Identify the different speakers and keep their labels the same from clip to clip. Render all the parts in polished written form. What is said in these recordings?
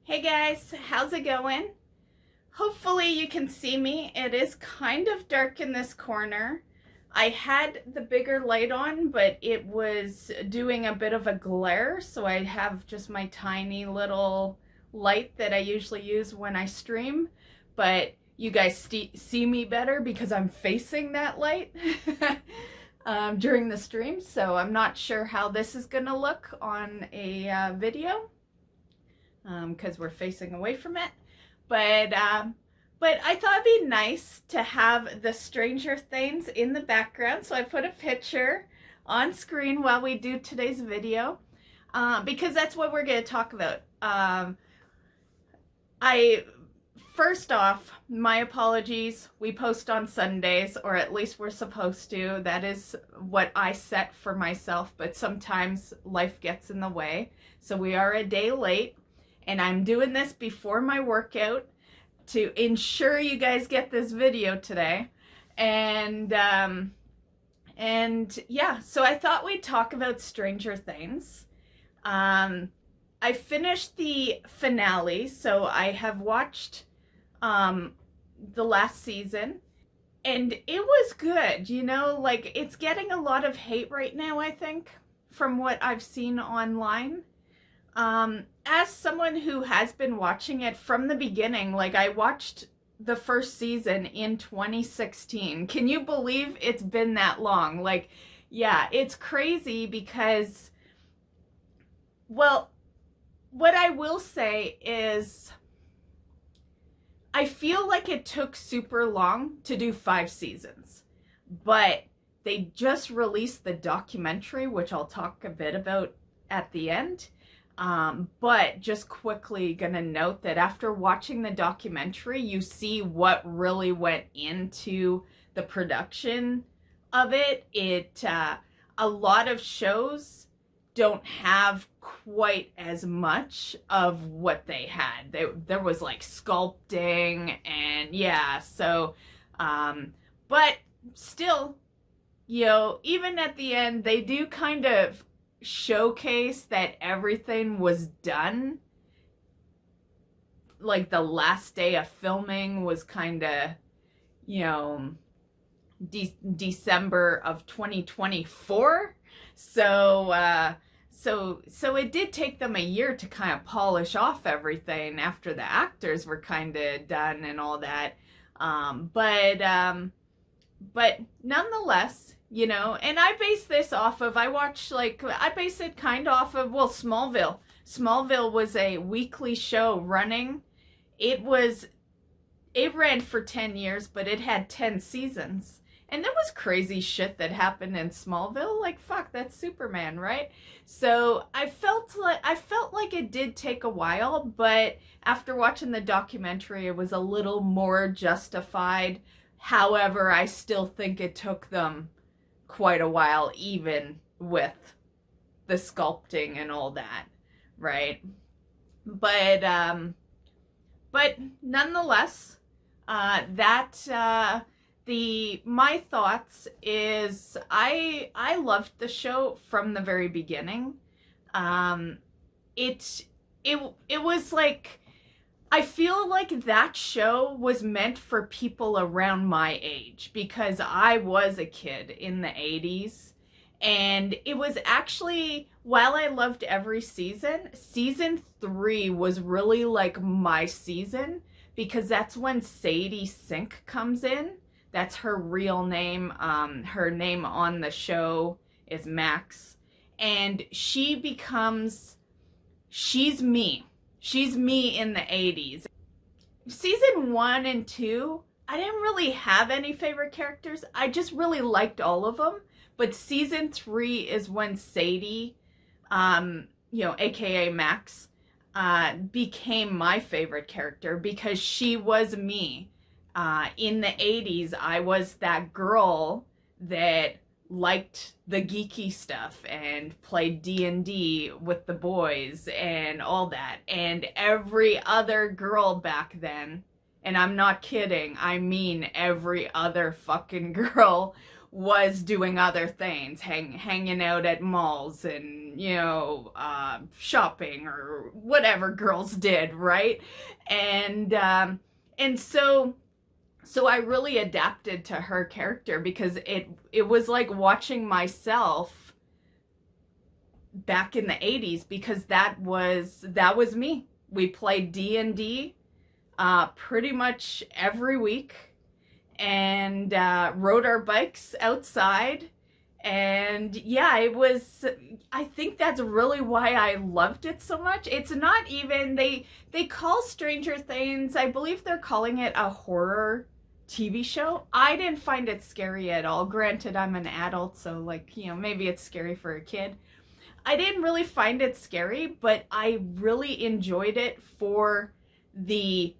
Speaker 1: Hey guys, how's it going? Hopefully you can see me. It is kind of dark in this corner. I had the bigger light on, but it was doing a bit of a glare, so I have just my tiny little light that I usually use when I stream. But you guys see me better because I'm facing that light during the stream, so I'm not sure how this is gonna look on a video because we're facing away from it. But I thought it'd be nice to have the Stranger Things in the background, so I put a picture on screen while we do today's video, because that's what we're going to talk about. First off, my apologies. We post on Sundays, or at least we're supposed to. That is what I set for myself, but sometimes life gets in the way. So we are a day late, and I'm doing this before my workout to ensure you guys get this video today. And yeah, so I thought we'd talk about Stranger Things. I finished the finale, so I have watched the last season, and it was good. You know, like, it's getting a lot of hate right now, I think, from what I've seen online. As someone who has been watching it from the beginning, like, I watched the first season in 2016. Can you believe it's been that long? Like, yeah, it's crazy because, well, what I will say is I feel like it took super long to do 5 seasons, but they just released the documentary, which I'll talk a bit about at the end. But just quickly gonna note that after watching the documentary, you see what really went into the production of it. A lot of shows don't have quite as much of what they had. There was like sculpting and yeah, so, but still, you know, even at the end, they do kind of showcase that everything was done. Like, the last day of filming was kind of, you know, December of 2024. So it did take them a year to kind of polish off everything after the actors were kind of done and all that. But nonetheless, you know, and I base this off of, I base it kind of off of, well, Smallville. Smallville was a weekly show running. It ran for 10 years, but it had 10 seasons. And there was crazy shit that happened in Smallville. Like, fuck, that's Superman, right? So I felt like it did take a while, but after watching the documentary, it was a little more justified. However, I still think it took them quite a while, even with the sculpting and all that, right? But nonetheless, my thoughts is I loved the show from the very beginning. It was like, I feel like that show was meant for people around my age, because I was a kid in the 80s. And it was actually, while I loved every season, season 3 was really like my season, because that's when Sadie Sink comes in. That's her real name. Her name on the show is Max. And she's me. She's me in the 80s. Season 1 and 2, I didn't really have any favorite characters. I just really liked all of them. But season 3 is when Sadie, aka Max, became my favorite character, because she was me. In the 80s, I was that girl that liked the geeky stuff and played D&D with the boys and all that. And every other girl back then, and I'm not kidding, I mean every other fucking girl, was doing other things, hanging out at malls and, shopping or whatever girls did, right? And so I really adapted to her character because it was like watching myself back in the 80s, because that was me. We played D&D pretty much every week, and rode our bikes outside. And yeah, I think that's really why I loved it so much. It's not even, they call Stranger Things, I believe they're calling it a horror TV show. I didn't find it scary at all. Granted, I'm an adult, so maybe it's scary for a kid. I didn't really find it scary, but I really enjoyed it for the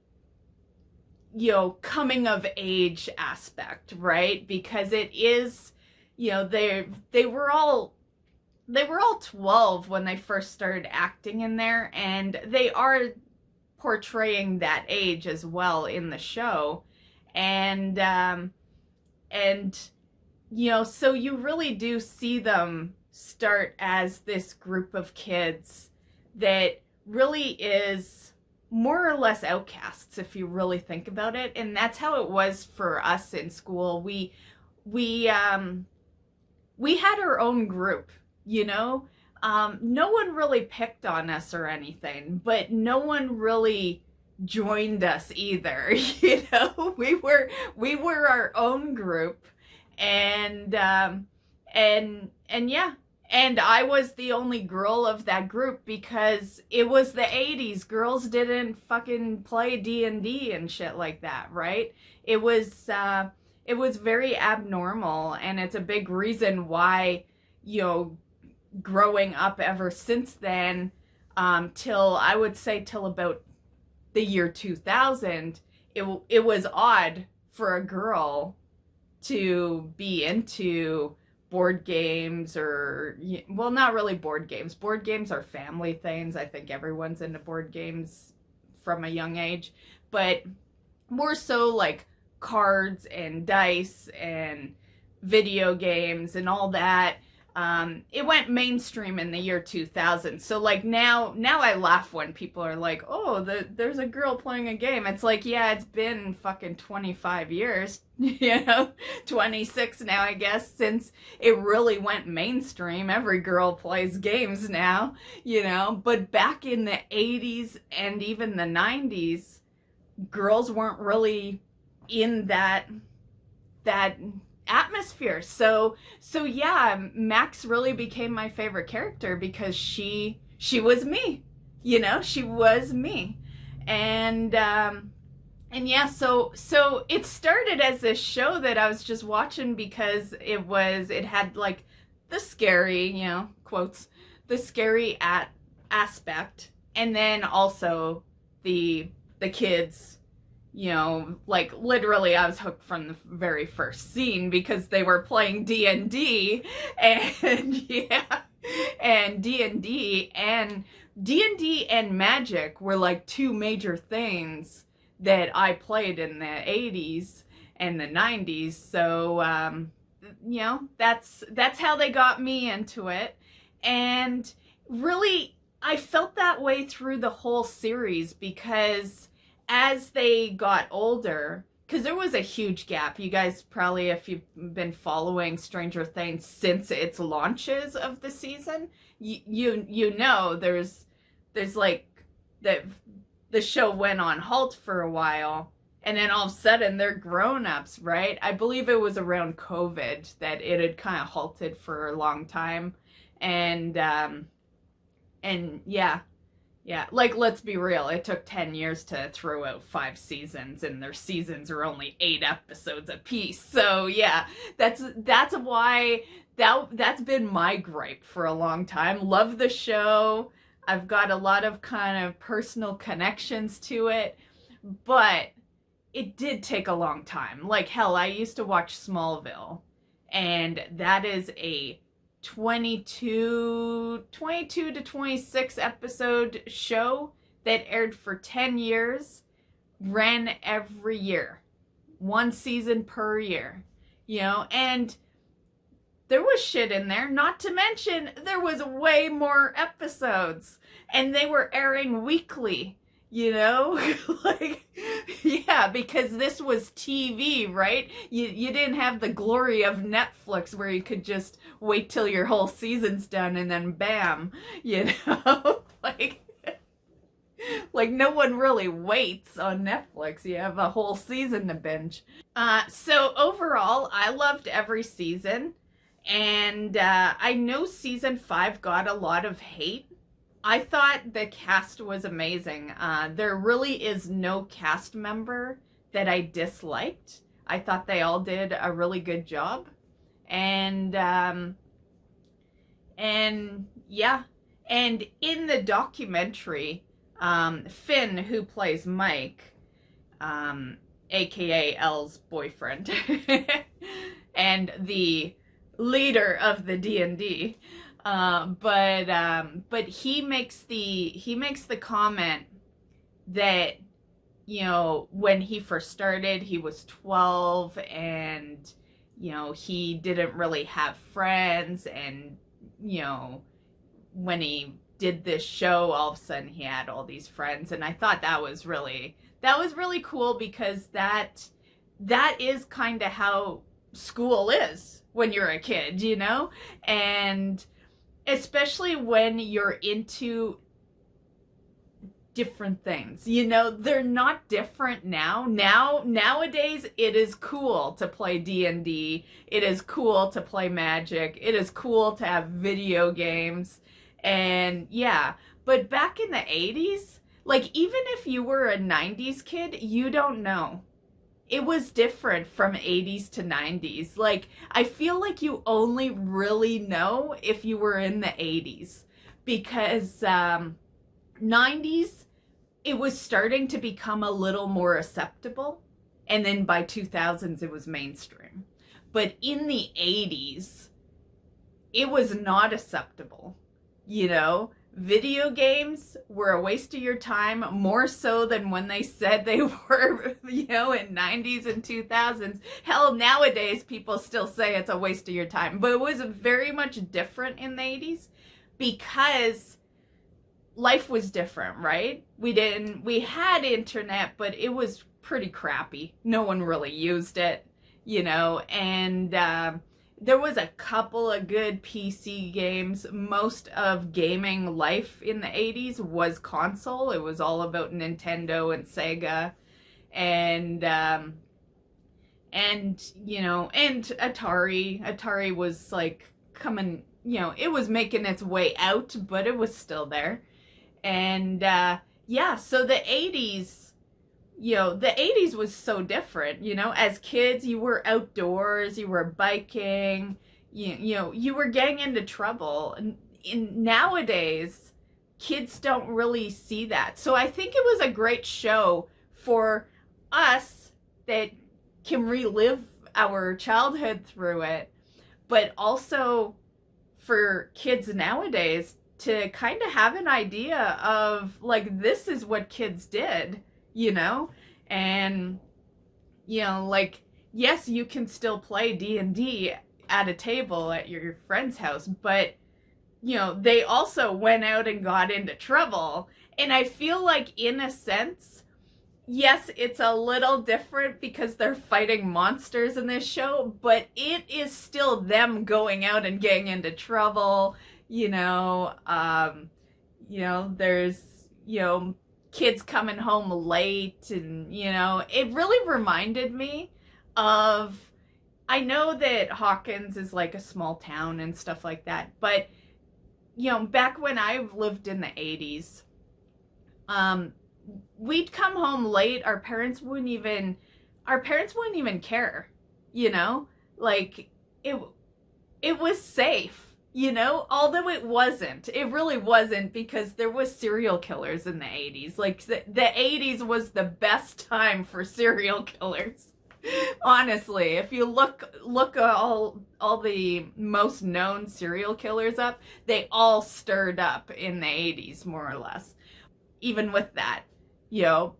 Speaker 1: coming of age aspect, right? Because it is, they were all 12 when they first started acting in there, and they are portraying that age as well in the show. And so you really do see them start as this group of kids that really is more or less outcasts, if you really think about it. And that's how it was for us in school. We had our own group, no one really picked on us or anything, but no one really joined us either. We were our own group. And yeah, and I was the only girl of that group because it was the 80s. Girls didn't fucking play D&D and shit like that, right? It was very abnormal, and it's a big reason why, growing up ever since then, till about the year 2000, it was odd for a girl to be into board games, or, well, not really board games. Board games are family things. I think everyone's into board games from a young age, but more so like cards and dice and video games and all that. It went mainstream in the year 2000. So now I laugh when people are like, oh, there's a girl playing a game. It's like, yeah, it's been fucking 25 years, 26 now, I guess, since it really went mainstream. Every girl plays games now, but back in the 80s and even the 90s, girls weren't really in that atmosphere. So yeah, Max really became my favorite character because she was me, she was me. And yeah, so it started as this show that I was just watching because it had like the scary, quotes, the scary aspect, and then also the kids. Literally I was hooked from the very first scene because they were playing D&D, and yeah, and D&D and Magic were like two major things that I played in the 80s and the 90s. So that's how they got me into it. And really, I felt that way through the whole series because as they got older, because there was a huge gap. You guys probably, if you've been following Stranger Things since its launches of the season, there's like the show went on halt for a while, and then all of a sudden they're grown-ups, right? I believe it was around COVID that it had kind of halted for a long time. And yeah, let's be real. It took 10 years to throw out 5 seasons, and their seasons are only 8 episodes apiece. So yeah, that's why that's been my gripe for a long time. Love the show. I've got a lot of kind of personal connections to it, but it did take a long time. Like hell, I used to watch Smallville, and that is a 22 to 26 episode show that aired for 10 years, ran every year, 1 season per year, and There was shit in there, not to mention there was way more episodes and they were airing weekly, you know? Like, yeah, because this was TV, right? You didn't have the glory of Netflix where you could just wait till your whole season's done and then bam, you know? Like no one really waits on Netflix. You have a whole season to binge. So overall, I loved every season. And I know season 5 got a lot of hate. I thought the cast was amazing. There really is no cast member that I disliked. I thought they all did a really good job. And yeah. And in the documentary, Finn, who plays Mike, aka Elle's boyfriend, and the leader of the D&D, but he makes the comment that, you know, when he first started, he was 12 and, you know, he didn't really have friends, and, you know, when he did this show, all of a sudden he had all these friends. And I thought that was really cool, because that is kind of how school is when you're a kid, you know? And especially when you're into different things, you know, they're not different nowadays. It is cool to play D&D. It is cool to play Magic. It is cool to have video games. And yeah, but back in the 80s, like, even if you were a 90s kid, you don't know. It was different from 80s to 90s. Like, I feel like you only really know if you were in the 80s, because 90s, it was starting to become a little more acceptable. And then by 2000s, it was mainstream. But in the 80s, it was not acceptable. You know, video games were a waste of your time, more so than when they said they were, you know, in 90s and 2000s. Hell, nowadays people still say it's a waste of your time, but it was very much different in the 80s because life was different, right? We had internet, but it was pretty crappy. No one really used it, you know, and there was a couple of good PC games. Most of gaming life in the 80s was console. It was all about Nintendo and Sega and you know, and Atari. Atari was like coming, you know, it was making its way out, but it was still there. And yeah, so the 80s, you know, the 80s was so different, you know. As kids, you were outdoors, you were biking, you know, you were getting into trouble. And nowadays, kids don't really see that. So I think it was a great show for us that can relive our childhood through it, but also for kids nowadays to kind of have an idea of, like, this is what kids did, you know. And, you know, like, yes, you can still play D&D at a table at your friend's house, but, you know, they also went out and got into trouble. And I feel like, in a sense, yes, it's a little different because they're fighting monsters in this show, but it is still them going out and getting into trouble, you know. There's, you know, kids coming home late, and, you know, it really reminded me of, I know that Hawkins is like a small town and stuff like that, but, you know, back when I lived in the 80s, we'd come home late, our parents wouldn't even care, you know. Like, it was safe. You know, although it really wasn't, because there was serial killers in the 80s. Like, the 80s was the best time for serial killers. Honestly, if you look all the most known serial killers up, they all stirred up in the 80s, more or less. Even with that, you know,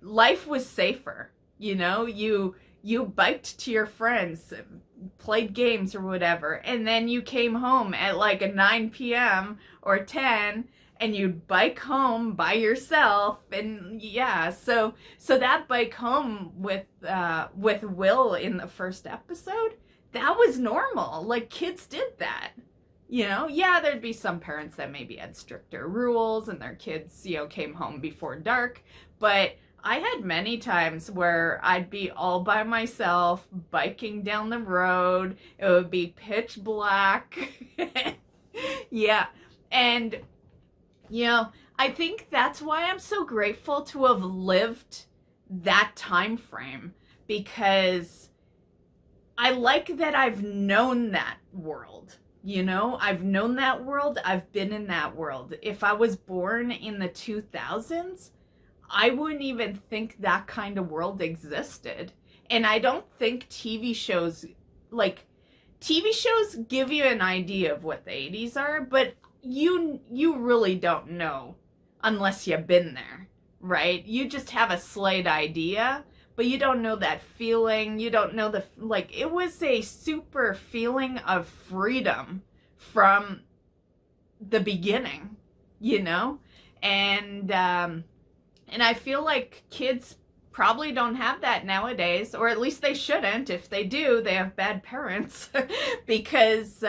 Speaker 1: life was safer. You know, you you biked to your friends, played games or whatever, and then you came home at like a 9 p.m. or 10, and you'd bike home by yourself. And yeah, so that bike home with Will in the first episode, that was normal. Like, kids did that. Yeah, there'd be some parents that maybe had stricter rules and their kids, came home before dark, but I had many times where I'd be all by myself biking down the road. It would be pitch black. Yeah. And, I think that's why I'm so grateful to have lived that time frame, because I like that I've known that world. I've known that world. I've been in that world. If I was born in the 2000s, I wouldn't even think that kind of world existed. And I don't think TV shows give you an idea of what the 80s are, but you really don't know unless you've been there, right? You just have a slight idea, but you don't know that feeling. You don't know it was a super feeling of freedom from the beginning, and I feel like kids probably don't have that nowadays, or at least they shouldn't. If they do, they have bad parents because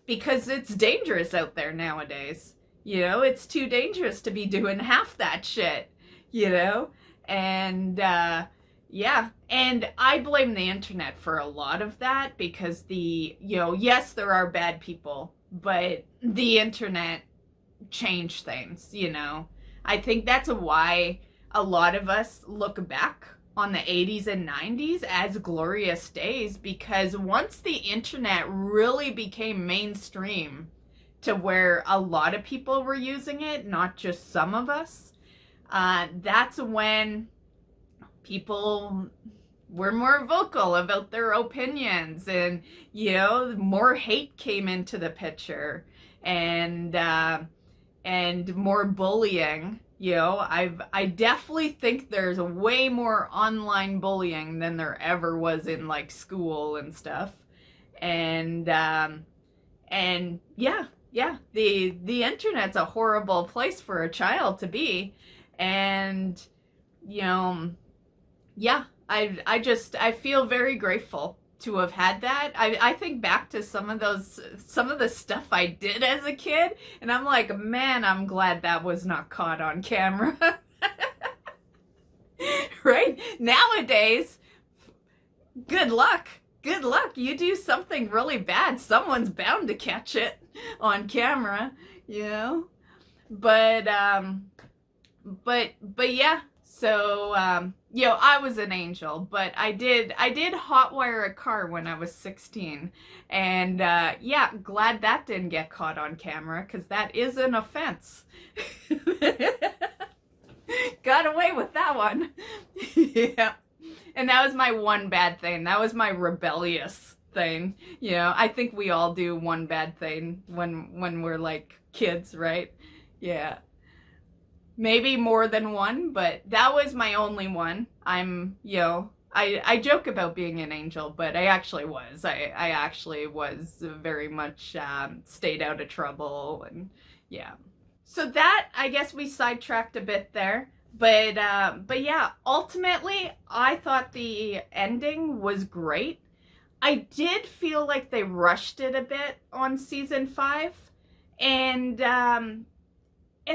Speaker 1: it's dangerous out there nowadays. It's too dangerous to be doing half that shit, and yeah, and I blame the internet for a lot of that, because yes, there are bad people, but the internet changed things, I think that's why a lot of us look back on the 80s and 90s as glorious days, because once the internet really became mainstream to where a lot of people were using it, not just some of us, that's when people were more vocal about their opinions, and more hate came into the picture, and more bullying. I definitely think there's way more online bullying than there ever was in like school and stuff. And yeah, the internet's a horrible place for a child to be. And yeah, I feel very grateful to have had that. I think back to some of the stuff I did as a kid, and I'm like, man, I'm glad that was not caught on camera. Right? Nowadays, good luck. You do something really bad, someone's bound to catch it on camera, But yeah. So, I was an angel, but I did hotwire a car when I was 16. And, yeah, glad that didn't get caught on camera, because that is an offense. Got away with that one. Yeah. And that was my one bad thing. That was my rebellious thing. I think we all do one bad thing when we're like kids, right? Yeah. Maybe more than one, but that was my only one. I joke about being an angel, but I actually was. I actually was very much stayed out of trouble, and yeah. So that, I guess we sidetracked a bit there, but yeah, ultimately, I thought the ending was great. I did feel like they rushed it a bit on season 5, and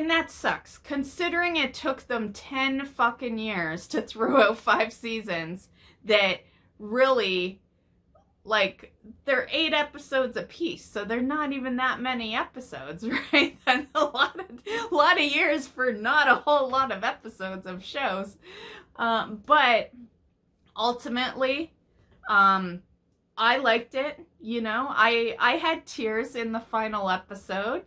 Speaker 1: that sucks, considering it took them 10 fucking years to throw out 5 seasons that really, like, they're 8 episodes apiece, so they're not even that many episodes, right? That's a lot of years for not a whole lot of episodes of shows. But ultimately, I liked it. I had tears in the final episode.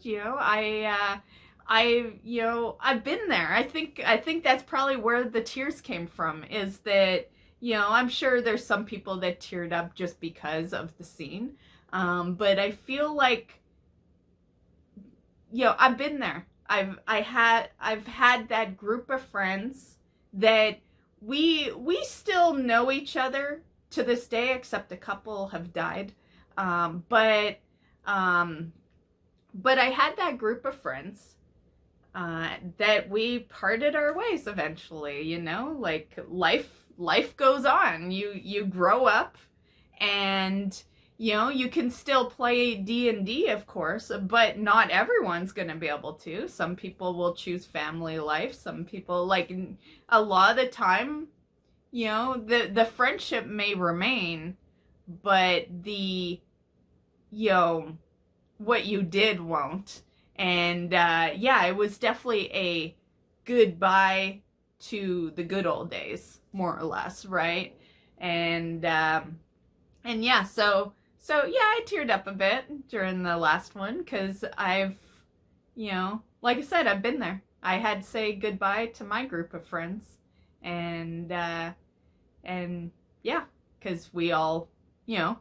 Speaker 1: I've been there. I think that's probably where the tears came from, is that, I'm sure there's some people that teared up just because of the scene. But I feel like, I've been there. I've had that group of friends that we still know each other to this day, except a couple have died. But I had that group of friends that we parted our ways eventually, you know, like life goes on. You grow up, and you know, you can still play D&D, of course, but not everyone's going to be able to. Some people will choose family life. Some people, like, a lot of the time, you know, the friendship may remain, but you know, what you did won't. And yeah, it was definitely a goodbye to the good old days, more or less, right? And yeah, so yeah, I teared up a bit during the last one, because I've, you know, like I said, I've been there. I had to say goodbye to my group of friends, and yeah, because we all, you know,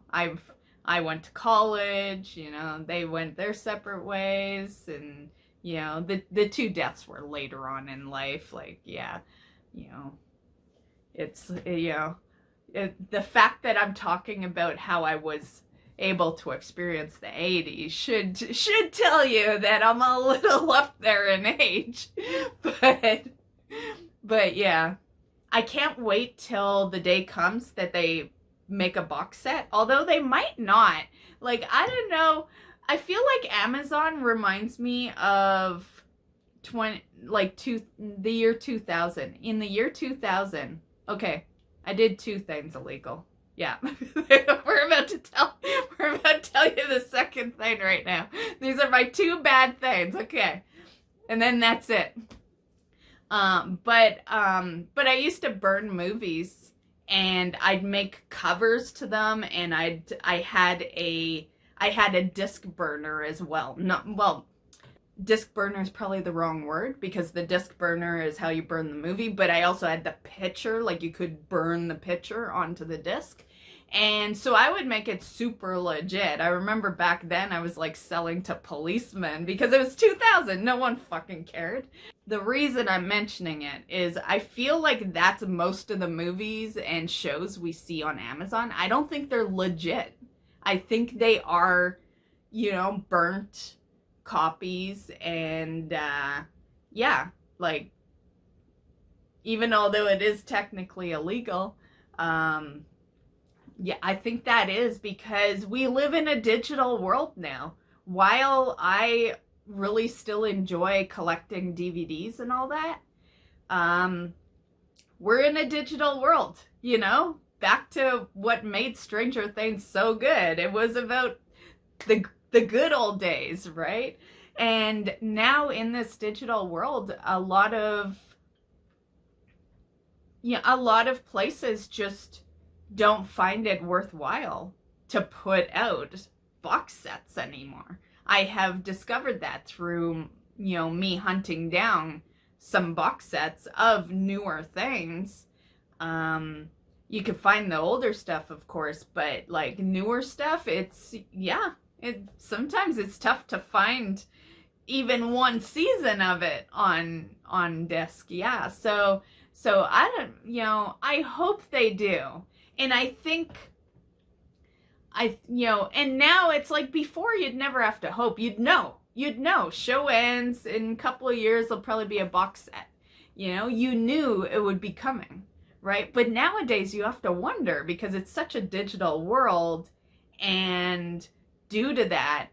Speaker 1: I went to college, you know, they went their separate ways, and you know, the two deaths were later on in life. Like, yeah, you know, it's, you know, the fact that I'm talking about how I was able to experience the 80s should tell you that I'm a little up there in age. But yeah, I can't wait till the day comes that they make a box set, although they might not. Like, I don't know, I feel like Amazon reminds me of the year 2000. In the year 2000, okay, I did 2 things illegal. Yeah. We're about to tell you the second thing right now. These are my 2 bad things, okay? And then that's it. But I used to burn movies, and I'd make covers to them, and I had a disc burner as well. Disc burner is probably the wrong word, because the disc burner is how you burn the movie, but I also had the picture, like you could burn the picture onto the disc. And so I would make it super legit. I remember back then I was like selling to policemen, because it was 2000. No one fucking cared. The reason I'm mentioning it is I feel like that's most of the movies and shows we see on Amazon. I don't think they're legit. I think they are, you know, burnt copies, and yeah, like, even although it is technically illegal, yeah, I think that is because we live in a digital world now. While I really still enjoy collecting DVDs and all that, we're in a digital world, you know? Back to what made Stranger Things so good. It was about the good old days, right? And now in this digital world, a lot of places just don't find it worthwhile to put out box sets anymore. I have discovered that through, you know, me hunting down some box sets of newer things. You can find the older stuff, of course, but like newer stuff, sometimes it's tough to find even one season of it on disc. Yeah. So I don't, you know, I hope they do. And I think you know, and now it's like before, you'd never have to hope. You'd know. Show ends in a couple of years, there'll probably be a box set. You know, you knew it would be coming, right? But nowadays you have to wonder, because it's such a digital world, and due to that,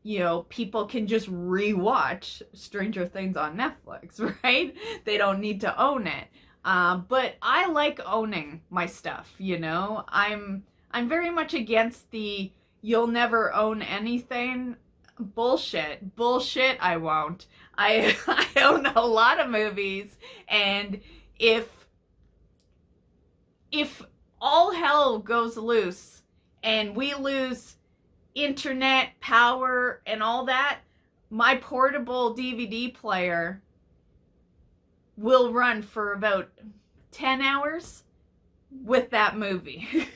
Speaker 1: you know, people can just rewatch Stranger Things on Netflix, right? They don't need to own it. But I like owning my stuff, you know? I'm very much against the you'll never own anything bullshit. I won't. I own a lot of movies, and if all hell goes loose and we lose internet, power, and all that, my portable DVD player will run for about 10 hours with that movie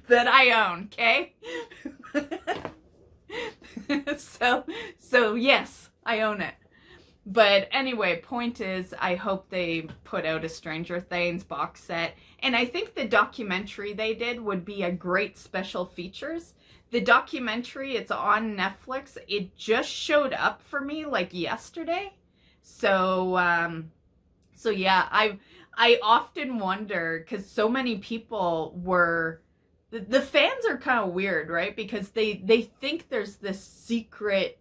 Speaker 1: that I own, okay? So yes, I own it. But anyway, point is, I hope they put out a Stranger Things box set. And I think the documentary they did would be a great special features. The documentary, it's on Netflix. It just showed up for me like yesterday. So, so yeah, I often wonder, because so many people were, the fans are kind of weird, right? Because they think there's this secret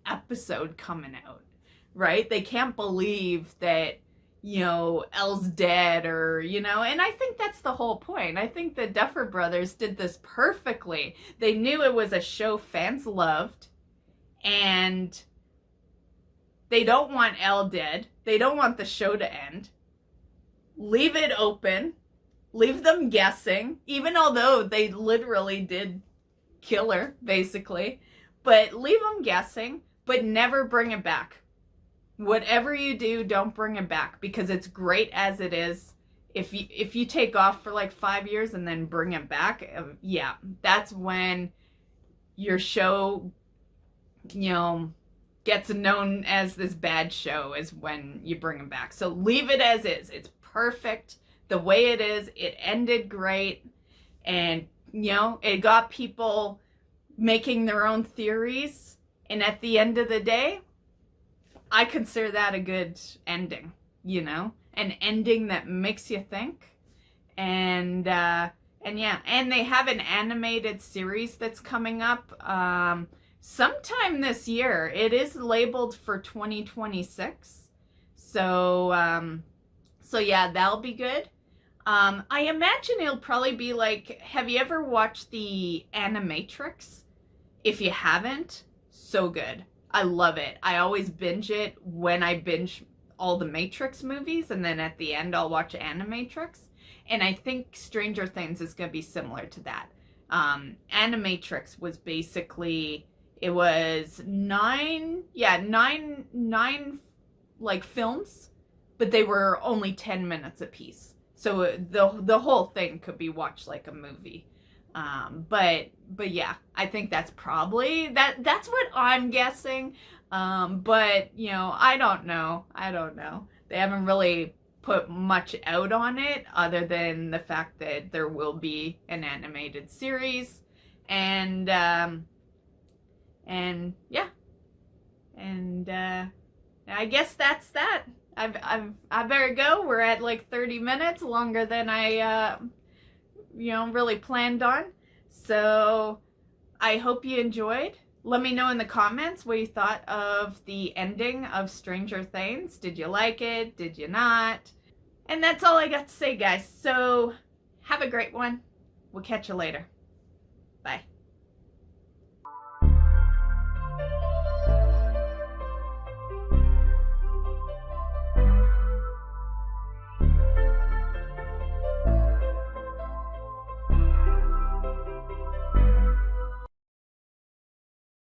Speaker 1: episode coming out. Right? They can't believe that, Elle's dead or, and I think that's the whole point. I think the Duffer Brothers did this perfectly. They knew it was a show fans loved, and they don't want Elle dead. They don't want the show to end. Leave it open. Leave them guessing, even although they literally did kill her, basically. But leave them guessing, but never bring it back. Whatever you do, don't bring it back, because it's great as it is. If you take off for like 5 years and then bring it back, yeah, that's when your show, gets known as this bad show, is when you bring it back. So leave it as is. It's perfect the way it is. It ended great, and it got people making their own theories, and at the end of the day, I consider that a good ending, an ending that makes you think. And yeah, and they have an animated series that's coming up sometime this year. It is labeled for 2026. So yeah, that'll be good. I imagine it'll probably be like, have you ever watched the Animatrix? If you haven't, so good. I love it. I always binge it when I binge all the Matrix movies, and then at the end I'll watch Animatrix. And I think Stranger Things is going to be similar to that. Animatrix was basically, it was nine like films, but they were only 10 minutes a piece. So the whole thing could be watched like a movie. But yeah, I think that's probably that's what I'm guessing. But I don't know. They haven't really put much out on it, other than the fact that there will be an animated series, and yeah, and I guess that's that. I better go. We're at like 30 minutes, longer than I really planned on. So I hope you enjoyed. Let me know in the comments what you thought of the ending of Stranger Things. Did you like it? Did you not? And that's all I got to say, guys. So have a great one. We'll catch you later. Bye.